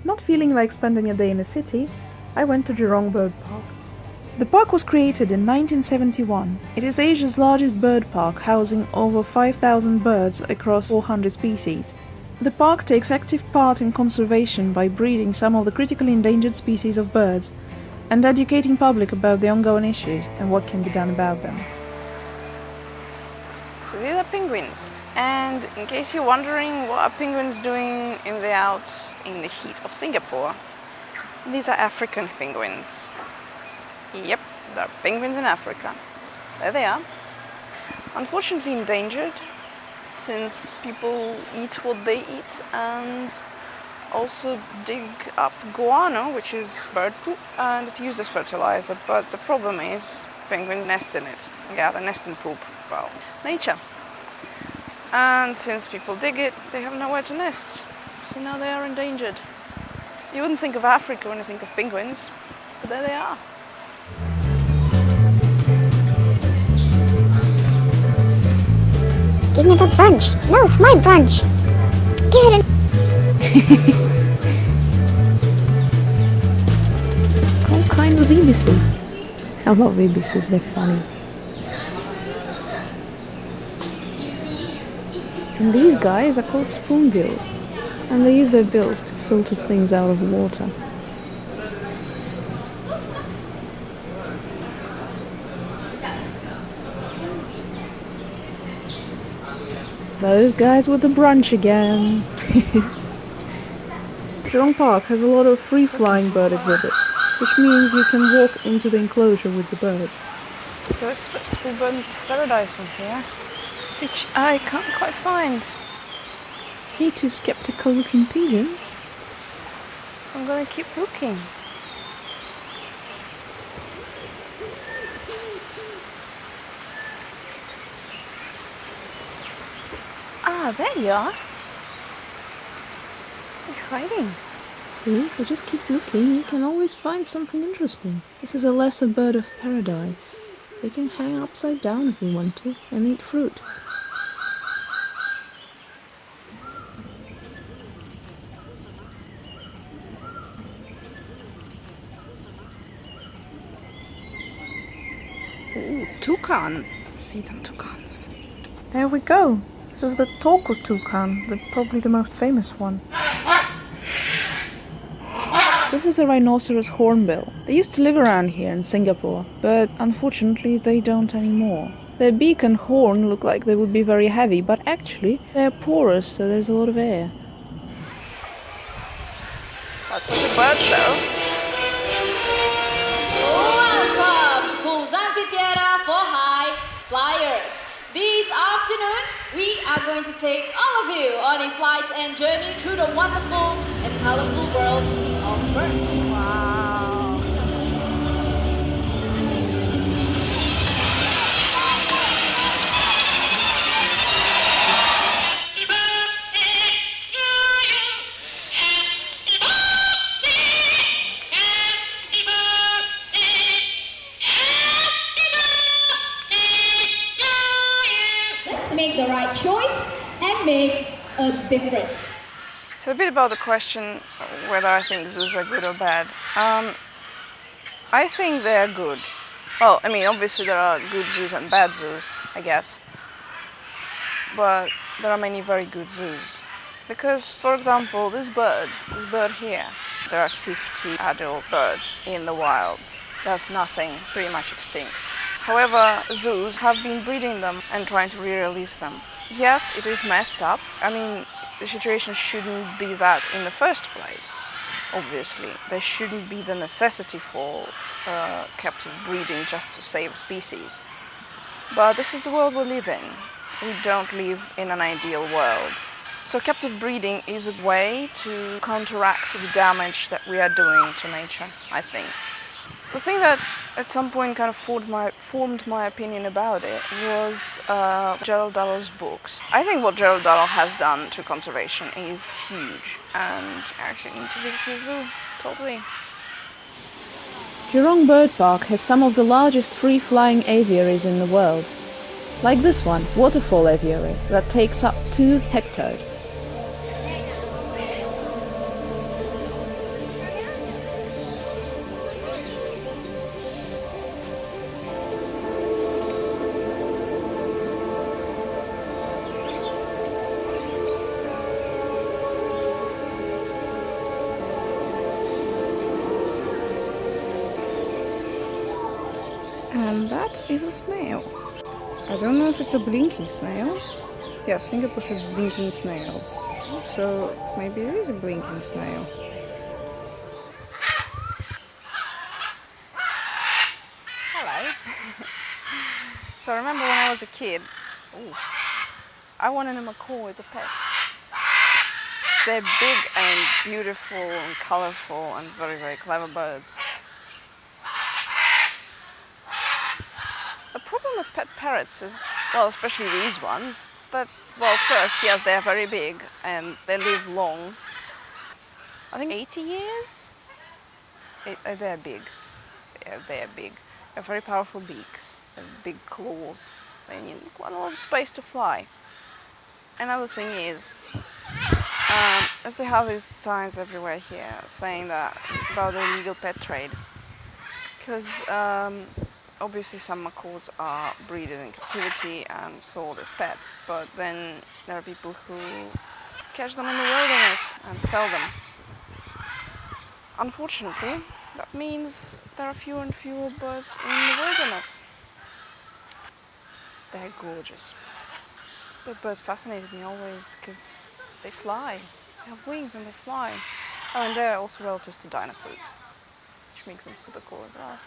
Not feeling like spending a day in a city, I went to Jurong Bird Park. The park was created in 1971. It is Asia's largest bird park, housing over 5,000 birds across 400 species. The park takes active part in conservation by breeding some of the critically endangered species of birds and educating public about the ongoing issues and what can be done about them. So these are penguins, and in case you're wondering what are penguins doing in the Alps in the heat of Singapore, these are African penguins. Yep, there are penguins in Africa. There they are. Unfortunately endangered, since people eat what they eat and also dig up guano, which is bird poop, and it's used as fertilizer. But the problem is penguins nest in it. Yeah, they nest in poop. Well, nature. And since people dig it, they have nowhere to nest. So now they are endangered. You wouldn't think of Africa when you think of penguins, but there they are. Give me the brunch. No, it's my brunch. Give it All kinds of ibises. I love ibises, they're funny. And these guys are called spoonbills, and they use their bills to filter things out of water. Those guys with the brunch again. Jurong Park has a lot of free-flying bird exhibits, which means you can walk into the enclosure with the birds. So there's supposed to be bird paradise in here, which I can't quite find. See two skeptical-looking pigeons? I'm gonna keep looking. Ah, there you are. He's hiding. See, if you just keep looking, you can always find something interesting. This is a lesser bird of paradise. They can hang upside down if they want to, and eat fruit. Ooh, toucan. Let's see some toucans. There we go. This is the talker toucan, probably the most famous one. This is a rhinoceros hornbill. They used to live around here in Singapore, but unfortunately they don't anymore. Their beak and horn look like they would be very heavy, but actually they're porous, so there's a lot of air. That's what the bird show. Welcome to Pools Amphitheater for High Flyers. This afternoon, we are going to take all of you on a flight and journey through the wonderful and colorful world of birds. Wow. Make the right choice and make a difference. So a bit about the question whether I think zoos are good or bad. I think they're good. Well, I mean, obviously there are good zoos and bad zoos, I guess. But there are many very good zoos. Because, for example, this bird here, there are 50 adult birds in the wild. That's nothing, pretty much extinct. However, zoos have been breeding them and trying to re-release them. Yes, it is messed up. I mean, the situation shouldn't be that in the first place, obviously. There shouldn't be the necessity for captive breeding just to save species. But this is the world we live in. We don't live in an ideal world. So captive breeding is a way to counteract the damage that we are doing to nature, I think. The thing that at some point kind of formed my opinion about it was Gerald Durrell's books. I think what Gerald Durrell has done to conservation is huge, and I actually need to visit his zoo, totally. Jurong Bird Park has some of the largest free-flying aviaries in the world. Like this one, Waterfall Aviary, that takes up 2 hectares. And that is a snail. I don't know if it's a blinking snail. Yes, Singapore has blinking snails. So maybe it is a blinking snail. Hello. So I remember when I was a kid, I wanted a macaw as a pet. They're big and beautiful and colorful and very, very clever birds. The problem with pet parrots is, well, especially these ones, that, well, first, yes, they're very big and they live long. I think 80 years? They're big. They're big. They have very powerful beaks, they have big claws. They need quite a lot of space to fly. Another thing is, as they have these signs everywhere here saying that about the illegal pet trade, because obviously some macaws are breeded in captivity and sold as pets, but then there are people who catch them in the wilderness and sell them. Unfortunately, that means there are fewer and fewer birds in the wilderness. They're gorgeous. The birds fascinated me always because they fly. They have wings and they fly. Oh, and they're also relatives to dinosaurs, which makes them super cool as well.